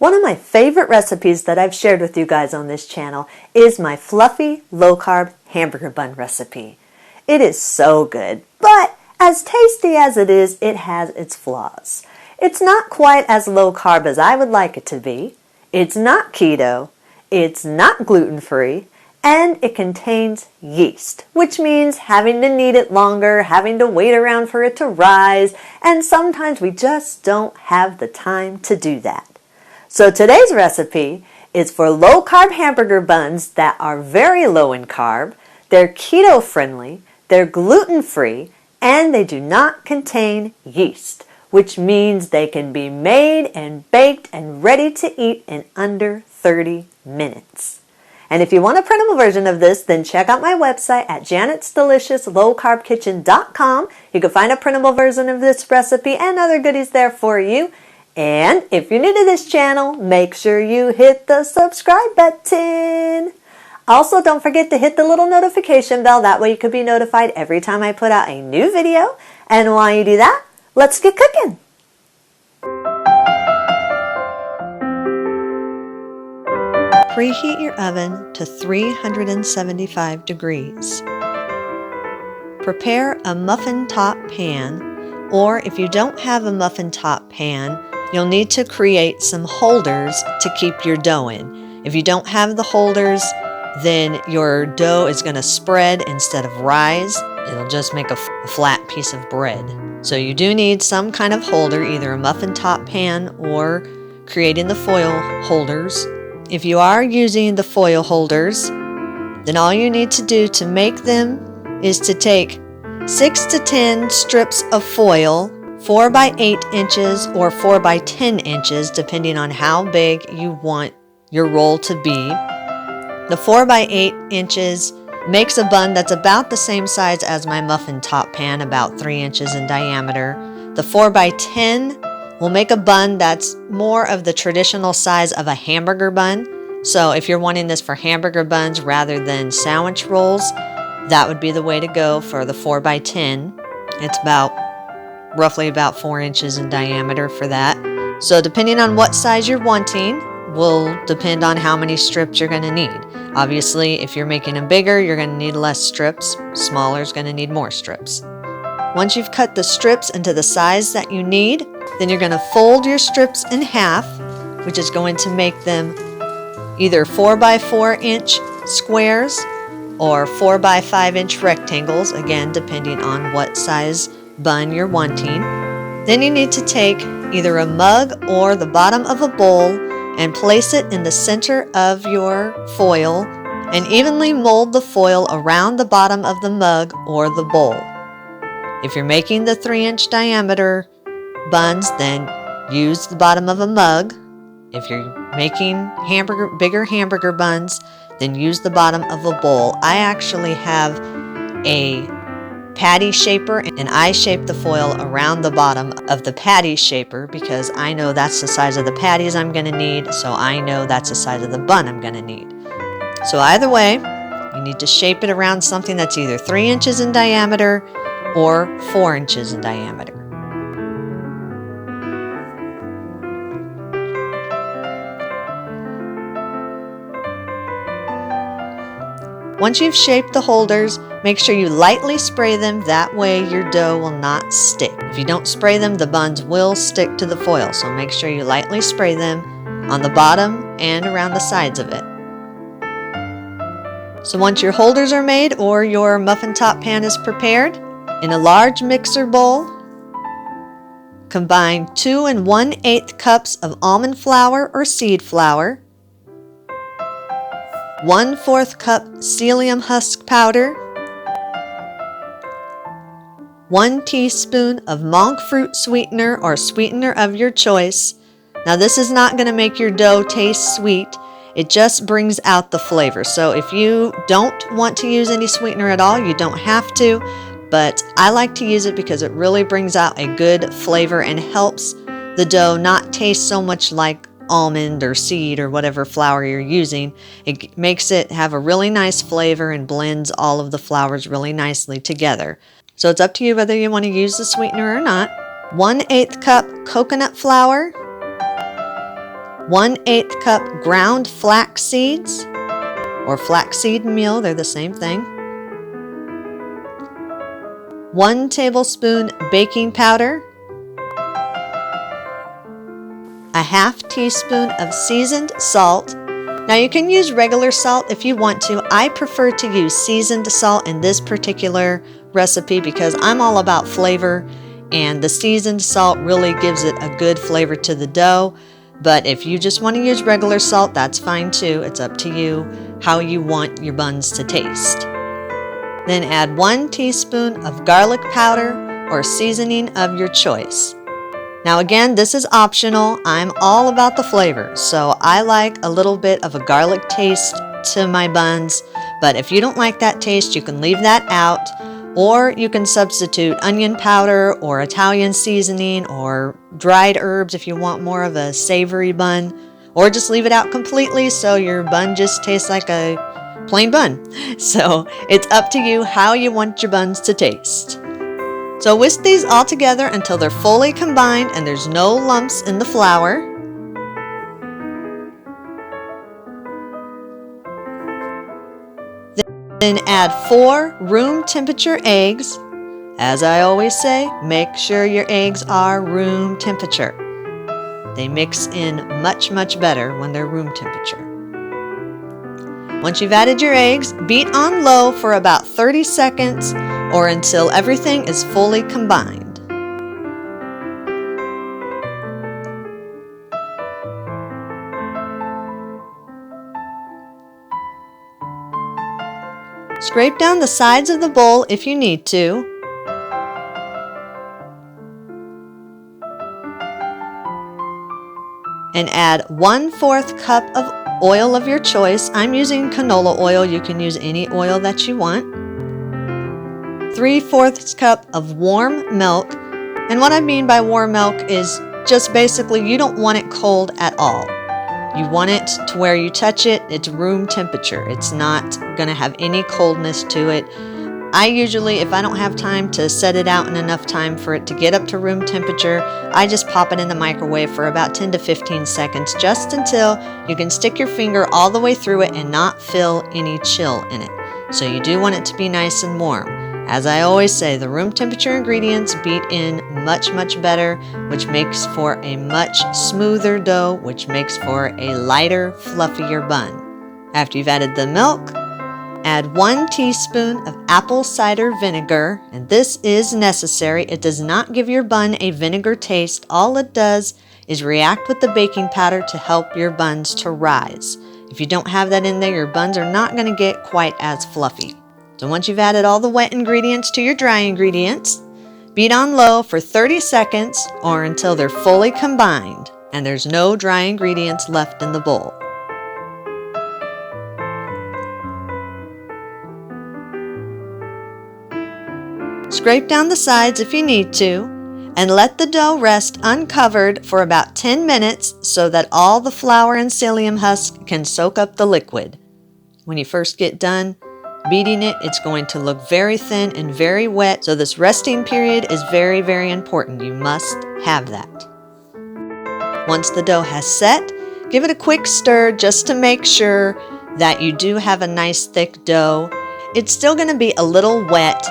One of my favorite recipes that I've shared with you guys on this channel is my fluffy low-carb hamburger bun recipe. It is so good, but as tasty as it is, it has its flaws. It's not quite as low-carb as I would like it to be. It's not keto. It's not gluten-free. And it contains yeast, which means having to knead it longer, having to wait around for it to rise, and sometimes we just don't have the time to do that. So today's recipe is for low-carb hamburger buns that are very low in carb, they're keto-friendly, they're gluten-free, and they do not contain yeast, which means they can be made and baked and ready to eat in under 30 minutes. And if you want a printable version of this, then check out my website at janetsdeliciouslowcarbkitchen.com. You can find a printable version of this recipe and other goodies there for you. And if you're new to this channel, make sure you hit the subscribe button. Also, don't forget to hit the little notification bell. That way you can be notified every time I put out a new video. And while you do that, let's get cooking. Preheat your oven to 375 degrees. Prepare a muffin top pan, or if you don't have a muffin top pan, you'll need to create some holders to keep your dough in. If you don't have the holders, then your dough is going to spread instead of rise. It'll just make a flat piece of bread. So you do need some kind of holder, either a muffin top pan or creating the foil holders. If you are using the foil holders, then all you need to do to make them is to take 6 to 10 strips of foil, 4 by 8 inches or 4 by 10 inches, depending on how big you want your roll to be. The 4 by 8 inches makes a bun that's about the same size as my muffin top pan, about 3 inches in diameter. The 4 by 10 will make a bun that's more of the traditional size of a hamburger bun. So if you're wanting this for hamburger buns rather than sandwich rolls, that would be the way to go for the 4 by 10. It's roughly about 4 inches in diameter for that. So depending on what size you're wanting will depend on how many strips you're going to need. Obviously, if you're making them bigger, you're going to need less strips. Smaller is going to need more strips. Once you've cut the strips into the size that you need, then you're going to fold your strips in half, which is going to make them either 4 by 4 inch squares or 4 by 5 inch rectangles, again, depending on what size bun you're wanting. Then you need to take either a mug or the bottom of a bowl and place it in the center of your foil and evenly mold the foil around the bottom of the mug or the bowl. If you're making the 3-inch diameter buns, then use the bottom of a mug. If you're making bigger hamburger buns, then use the bottom of a bowl. I actually have a patty shaper, and I shape the foil around the bottom of the patty shaper because I know that's the size of the patties I'm going to need, so I know that's the size of the bun I'm going to need. So either way, you need to shape it around something that's either 3 inches in diameter or 4 inches in diameter. Once you've shaped the holders, make sure you lightly spray them. That way your dough will not stick. If you don't spray them, the buns will stick to the foil. So make sure you lightly spray them on the bottom and around the sides of it. So once your holders are made or your muffin top pan is prepared, in a large mixer bowl, combine 2 1/8 cups of almond flour or seed flour, 1/4 cup psyllium husk powder, 1 teaspoon of monk fruit sweetener or sweetener of your choice. Now this is not going to make your dough taste sweet. It just brings out the flavor. So if you don't want to use any sweetener at all, you don't have to. But I like to use it because it really brings out a good flavor and helps the dough not taste so much like almond or seed or whatever flour you're using. It makes it have a really nice flavor and blends all of the flours really nicely together. So it's up to you whether you want to use the sweetener or not. 1/8 cup coconut flour, 1/8 cup ground flax seeds or flaxseed meal, they're the same thing. 1 tablespoon baking powder, a 1/2 teaspoon of seasoned salt. Now you can use regular salt if you want to. I prefer to use seasoned salt in this particular recipe because I'm all about flavor, and the seasoned salt really gives it a good flavor to the dough. But if you just want to use regular salt, that's fine too. It's up to you how you want your buns to taste. Then add 1 teaspoon of garlic powder or seasoning of your choice. Now again, this is optional. I'm all about the flavor, so I like a little bit of a garlic taste to my buns. But if you don't like that taste, you can leave that out. Or you can substitute onion powder or Italian seasoning or dried herbs if you want more of a savory bun. Or just leave it out completely so your bun just tastes like a plain bun. So it's up to you how you want your buns to taste. So whisk these all together until they're fully combined and there's no lumps in the flour. Then add 4 room temperature eggs. As I always say, make sure your eggs are room temperature. They mix in much, much better when they're room temperature. Once you've added your eggs, beat on low for about 30 seconds or until everything is fully combined. Scrape down the sides of the bowl if you need to. And add 1/4 cup of oil of your choice. I'm using canola oil. You can use any oil that you want. 3/4 cup of warm milk. And what I mean by warm milk is just basically you don't want it cold at all. You want it to where you touch it, it's room temperature. It's not going to have any coldness to it. I usually, if I don't have time to set it out in enough time for it to get up to room temperature, I just pop it in the microwave for about 10 to 15 seconds, just until you can stick your finger all the way through it and not feel any chill in it. So you do want it to be nice and warm. As I always say, the room temperature ingredients beat in much, much better, which makes for a much smoother dough, which makes for a lighter, fluffier bun. After you've added the milk, add 1 teaspoon of apple cider vinegar, and this is necessary. It does not give your bun a vinegar taste. All it does is react with the baking powder to help your buns to rise. If you don't have that in there, your buns are not going to get quite as fluffy. So once you've added all the wet ingredients to your dry ingredients, beat on low for 30 seconds or until they're fully combined and there's no dry ingredients left in the bowl. Scrape down the sides if you need to, and let the dough rest uncovered for about 10 minutes so that all the flour and psyllium husk can soak up the liquid. When you first get done beating it, it's going to look very thin and very wet, so this resting period is very, very important. You must have that. Once the dough has set, give it a quick stir just to make sure that you do have a nice thick dough. It's still going to be a little wet,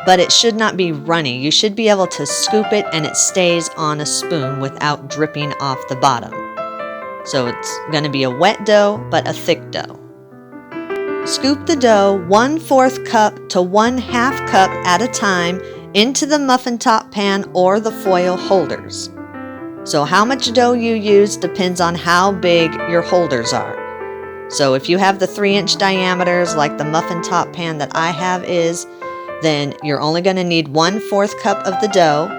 but it should not be runny. You should be able to scoop it and it stays on a spoon without dripping off the bottom. So it's going to be a wet dough, but a thick dough. Scoop the dough 1/4 cup to 1/2 cup at a time into the muffin top pan or the foil holders. So how much dough you use depends on how big your holders are. So if you have the 3-inch diameters like the muffin top pan that I have is, then you're only going to need 1/4 cup of the dough.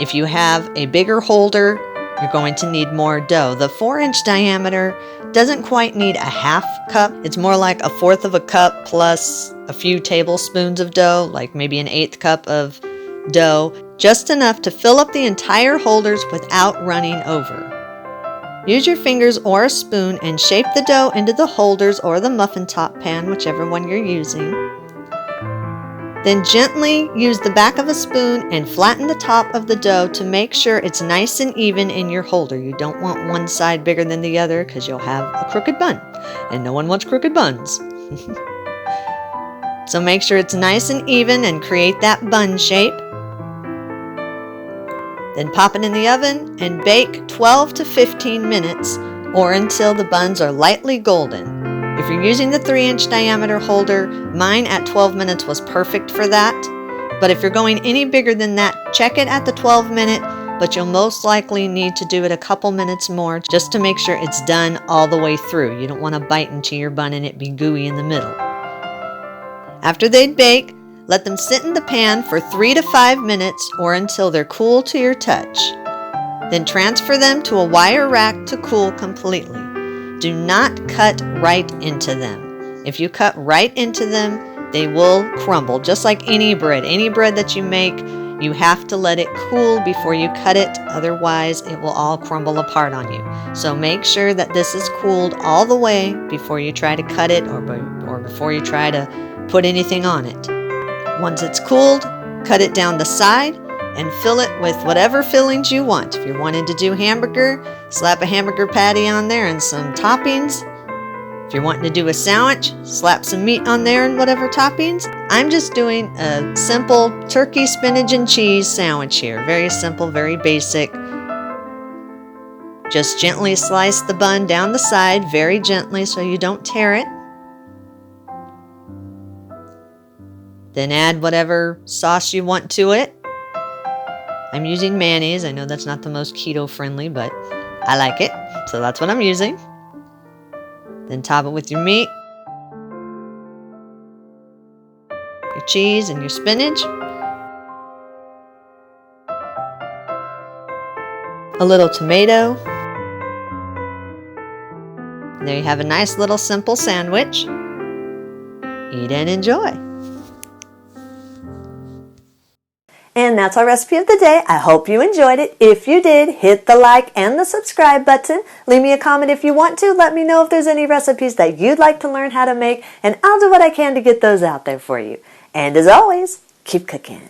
If you have a bigger holder, you're going to need more dough. The 4-inch diameter doesn't quite need a 1/2 cup. It's more like 1/4 of a cup plus a few tablespoons of dough, like maybe an 1/8 cup of dough, just enough to fill up the entire holders without running over. Use your fingers or a spoon and shape the dough into the holders or the muffin top pan, whichever one you're using. Then gently use the back of a spoon and flatten the top of the dough to make sure it's nice and even in your holder. You don't want one side bigger than the other because you'll have a crooked bun, and no one wants crooked buns. So make sure it's nice and even and create that bun shape. Then pop it in the oven and bake 12 to 15 minutes or until the buns are lightly golden. If you're using the 3-inch diameter holder, mine at 12 minutes was perfect for that. But if you're going any bigger than that, check it at the 12-minute, but you'll most likely need to do it a couple minutes more just to make sure it's done all the way through. You don't want to bite into your bun and it be gooey in the middle. After they bake, let them sit in the pan for 3 to 5 minutes or until they're cool to your touch. Then transfer them to a wire rack to cool completely. Do not cut right into them. If you cut right into them, they will crumble, just like any bread. Any bread that you make, you have to let it cool before you cut it, otherwise it will all crumble apart on you. So make sure that this is cooled all the way before you try to cut it or before you try to put anything on it. Once it's cooled, cut it down the side and fill it with whatever fillings you want. If you're wanting to do hamburger, slap a hamburger patty on there and some toppings. If you're wanting to do a sandwich, slap some meat on there and whatever toppings. I'm just doing a simple turkey, spinach, and cheese sandwich here. Very simple, very basic. Just gently slice the bun down the side, very gently so you don't tear it. Then add whatever sauce you want to it. I'm using mayonnaise. I know that's not the most keto friendly, but I like it, so that's what I'm using. Then top it with your meat, your cheese, and your spinach. A little tomato. And there you have a nice little simple sandwich. Eat and enjoy. And that's our recipe of the day. I hope you enjoyed it. If you did, hit the like and the subscribe button. Leave me a comment if you want to. Let me know if there's any recipes that you'd like to learn how to make, and I'll do what I can to get those out there for you. And as always, keep cooking.